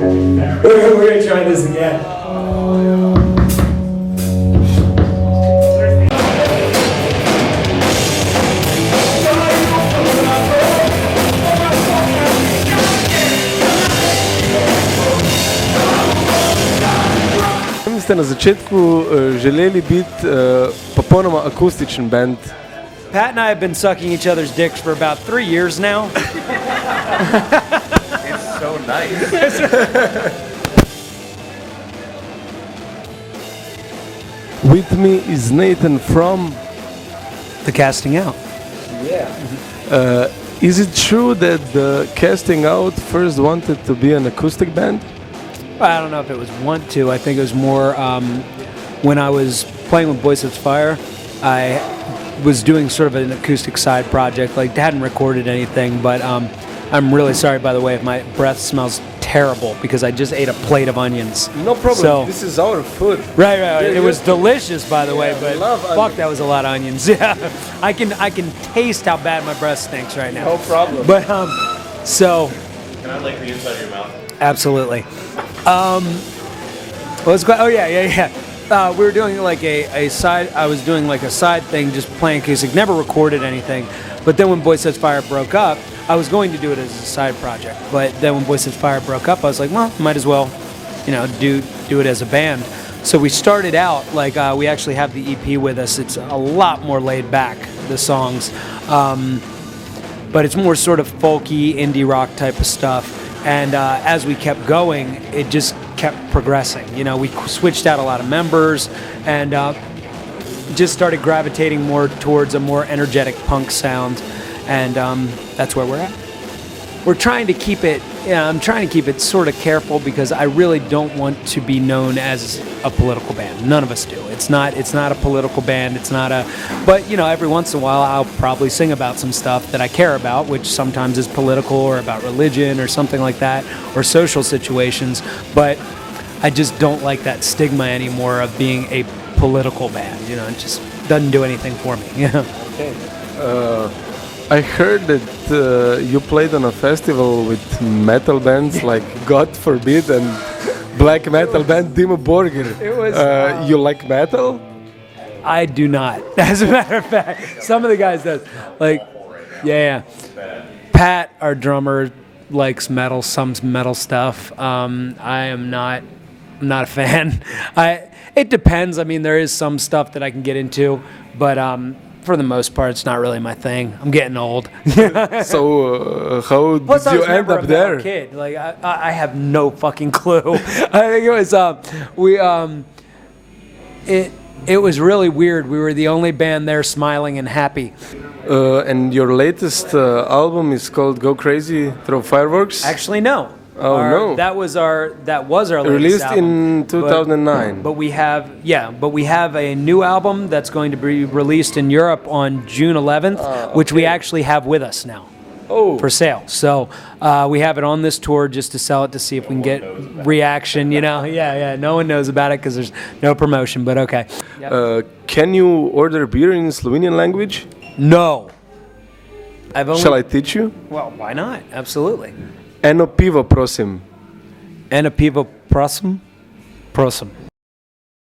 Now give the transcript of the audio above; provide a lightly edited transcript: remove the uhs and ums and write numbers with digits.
We're gonna try this again. Ste na začetku želeli biti popolnoma akustičen band. Pat and I have been sucking each other's dicks for about 3 years now. It's so nice. With me is Nathan from... The Casting Out. Is it true that the Casting Out first wanted to be an acoustic band? I don't know if it was want to. I think it was more when I was playing with Boy Sets Fire, I was doing sort of an acoustic side project. Like, hadn't recorded anything, but I'm really sorry, by the way, if my breath smells terrible because I just ate a plate of onions. No problem. So, This is our food. right. It was delicious, by the way, Yeah, but we love fuck, onions. that was a lot of onions. Yeah, I can taste how bad my breath stinks right now. No problem. But so. Can I lick the inside of your mouth? Absolutely. We were doing like a side. I was doing like a side thing, just playing acoustic. Never recorded anything. But then when Boy Sets Fire broke up, I was going to do it as a side project. But then when Boy Sets Fire broke up, I was like, well, might as well, do it as a band. So we started out like we actually have the EP with us. It's a lot more laid back, the songs, but it's more sort of folky indie rock type of stuff. And as we kept going, it just kept progressing. We switched out a lot of members and just started gravitating more towards a more energetic punk sound. And that's where we're at. We're trying to keep it, I'm trying to keep it sort of careful because I really don't want to be known as a political band. None of us do. It's not a political band. But every once in a while I'll probably sing about some stuff that I care about, which sometimes is political or about religion or something like that, or social situations. But I just don't like that stigma anymore of being a political band. It just doesn't do anything for me. Okay. I heard that you played on a festival with metal bands like God Forbid and black metal band Dimmu Borgir. It was, you like metal? I do not. As a matter of fact, some of the guys does. Like, yeah. Pat, our drummer, likes metal, some metal stuff. I am not. I'm not a fan. It depends. I mean, there is some stuff that I can get into, but for the most part, it's not really my thing. I'm getting old. So how Plus, did I you was end never up a metal there? kid. Like, I have no fucking clue. I think it was it was really weird. We were the only band there smiling and happy. And your latest album is called Go Crazy Throw Fireworks. Actually, no. Oh, no. That was our latest Released album. in 2009. But we have a new album that's going to be released in Europe on June 11th, which we actually have with us now. For sale. So we have it on this tour just to sell it to see if we can get reaction, Yeah, no one knows about it because there's no promotion, but okay. Yep. Can you order beer in Slovenian language? No. Shall I teach you? Well, why not? Absolutely. Eno pivo, prosim. Eno pivo, prosim? Prosim.